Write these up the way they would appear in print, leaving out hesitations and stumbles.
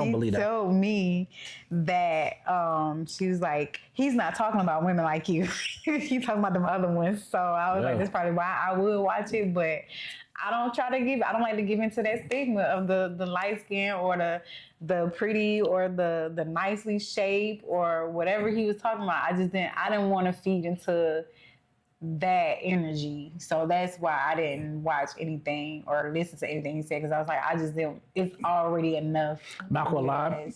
don't believe that. She told me that she was like, he's not talking about women like you. He's talking about them other ones. So I was like, that's probably why I would watch it, but I don't like to give into that stigma of the light skin or the pretty or the nicely shaped or whatever he was talking about. I didn't want to feed into that energy. So that's why I didn't watch anything or listen to anything he said, because I was like, I just didn't, it's already enough. Not gonna lie,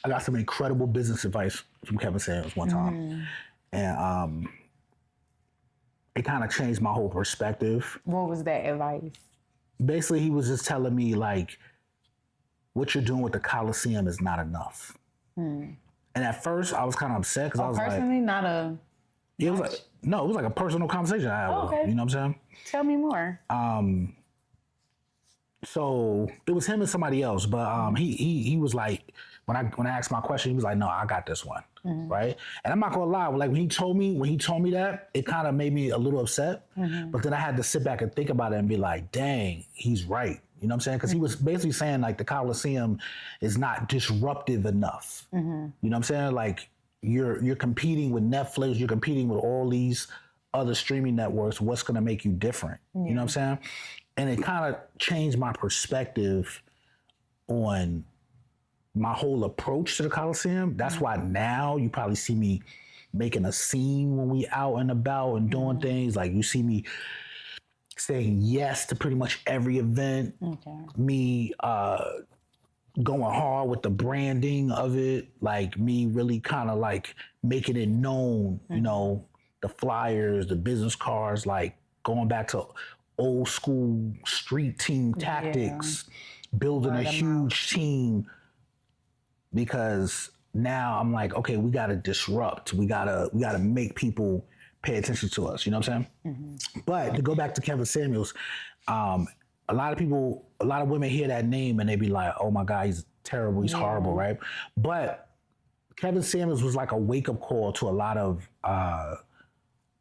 I got some incredible business advice from Kevin Samuels one time. And it kind of changed my whole perspective. What was that advice? Basically, he was just telling me, like, what you're doing with the Khaliseum is not enough. And at first, I was kind of upset because I was personally, like... not a... It was like, no, it was like a personal conversation I had with him. You know what I'm saying? Tell me more. So it was him and somebody else, but he was like, when I asked my question, he was like, no, I got this one. Right? And I'm not gonna lie, like when he told me that, it kind of made me a little upset. But then I had to sit back and think about it and be like, dang, he's right. You know what I'm saying? Because he was basically saying like the Khaliseum is not disruptive enough. You know what I'm saying? Like you're competing with Netflix, you're competing with all these other streaming networks. What's gonna make you different? You know what I'm saying? And it kind of changed my perspective on my whole approach to the Khaliseum. That's why now you probably see me making a scene when we out and about and doing things. Like you see me saying yes to pretty much every event. Me going hard with the branding of it. Like me really kind of like making it known, you know, the flyers, the business cards, like going back to old school street team tactics, building a huge team. Because now I'm like, okay, we gotta disrupt. We gotta make people pay attention to us. You know what I'm saying? But to go back to Kevin Samuels, a lot of women hear that name and they be like, oh my God, he's terrible, he's horrible, right? But Kevin Samuels was like a wake-up call to a lot of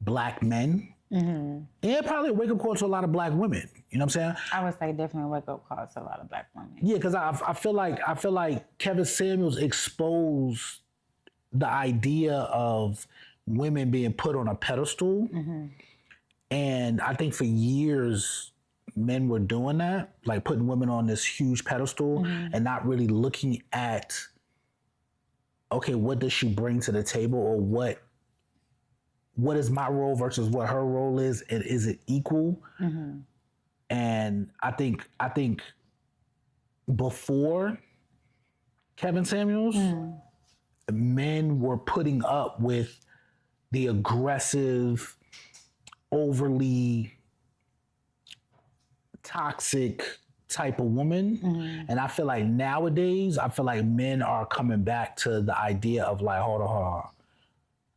black men. And probably a wake-up call to a lot of black women. You know what I'm saying? I would say definitely a wake-up call to a lot of black women. Yeah, because I feel like Kevin Samuels exposed the idea of women being put on a pedestal. And I think for years, men were doing that, like putting women on this huge pedestal and not really looking at, okay, what does she bring to the table, or what is my role versus what her role is, and is it equal? And I think before Kevin Samuels, men were putting up with the aggressive, overly toxic type of woman. And I feel like nowadays, men are coming back to the idea of like, hold on.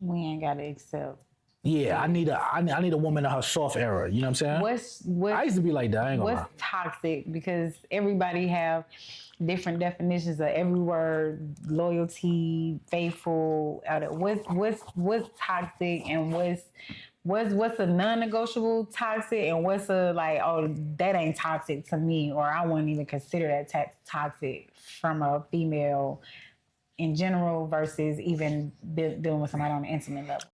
We ain't gotta accept. Yeah, I need a woman in her soft era. You know what I'm saying? I used to be like that. I ain't gonna lie. What's toxic? Because everybody have different definitions of every word: loyalty, faithful. What's toxic, and what's a non-negotiable toxic, and what's a like, oh, that ain't toxic to me, or I wouldn't even consider that toxic from a female in general versus even dealing with somebody on an intimate level.